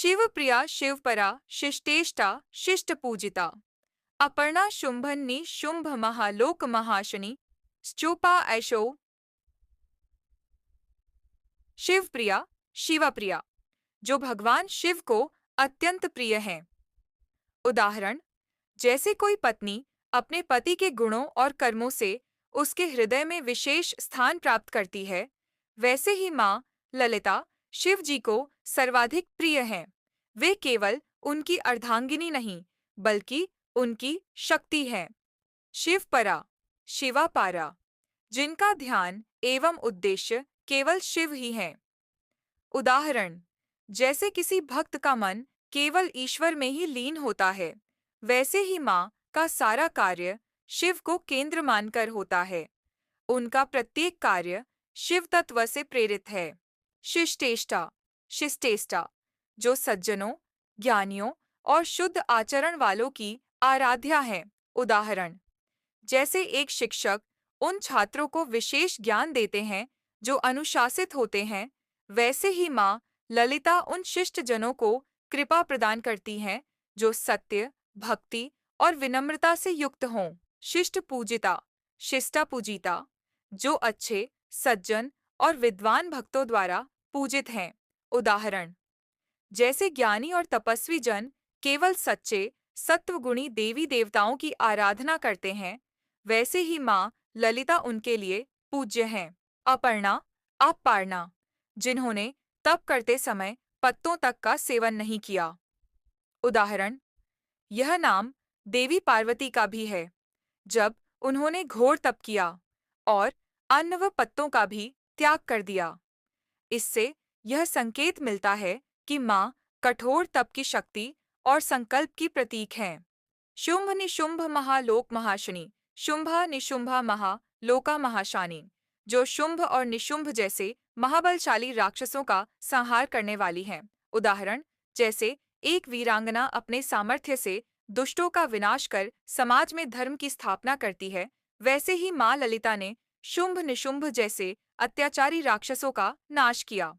शिवप्रिया शिवपरा शिष्टेष्टा शिष्ट पूजिता। अपर्णा शुंभन्नि शुंभ महालोक महाशनि स्चोपा ऐशो। शिवप्रिया शिवप्रिया, जो भगवान शिव को अत्यंत प्रिय हैं। उदाहरण, जैसे कोई पत्नी अपने पति के गुणों और कर्मों से उसके हृदय में विशेष स्थान प्राप्त करती है, वैसे ही माँ ललिता शिव जी को सर्वाधिक प्रिय हैं। वे केवल उनकी अर्धांगिनी नहीं, बल्कि उनकी शक्ति हैं। शिवपरा शिवापारा, जिनका ध्यान एवं उद्देश्य केवल शिव ही है। उदाहरण, जैसे किसी भक्त का मन केवल ईश्वर में ही लीन होता है, वैसे ही माँ का सारा कार्य शिव को केंद्र मानकर होता है। उनका प्रत्येक कार्य शिव तत्व से प्रेरित है। शिष्टेष्टा शिष्टेष्टा, जो सज्जनों, ज्ञानियों और शुद्ध आचरण वालों की आराध्या है। उदाहरण, जैसे एक शिक्षक उन छात्रों को विशेष ज्ञान देते हैं जो अनुशासित होते हैं, वैसे ही माँ ललिता उन शिष्ट जनों को कृपा प्रदान करती हैं जो सत्य, भक्ति और विनम्रता से युक्त हों। शिष्ट पूजिता शिष्टा पूजिता, जो अच्छे, सज्जन और विद्वान भक्तों द्वारा पूजित हैं। उदाहरण, जैसे ज्ञानी और तपस्वी जन केवल सच्चे, सत्वगुणी देवी देवताओं की आराधना करते हैं, वैसे ही माँ ललिता उनके लिए पूज्य हैं। अपर्णा अपारना, जिन्होंने तप करते समय पत्तों तक का सेवन नहीं किया। उदाहरण, यह नाम देवी पार्वती का भी है, जब उन्होंने घोर तप किया और अन्न व पत्तों का भी त्याग कर दिया। इससे यह संकेत मिलता है कि माँ कठोर तप की शक्ति और संकल्प की प्रतीक हैं। शुंभ निशुंभ महालोक महाशनि शुंभा निशुंभा महा लोका महाशानी, जो शुंभ और निशुंभ जैसे महाबलशाली राक्षसों का संहार करने वाली हैं। उदाहरण, जैसे एक वीरांगना अपने सामर्थ्य से दुष्टों का विनाश कर समाज में धर्म की स्थापना करती है, वैसे ही माँ ललिता ने शुंभ निशुंभ जैसे अत्याचारी राक्षसों का नाश किया।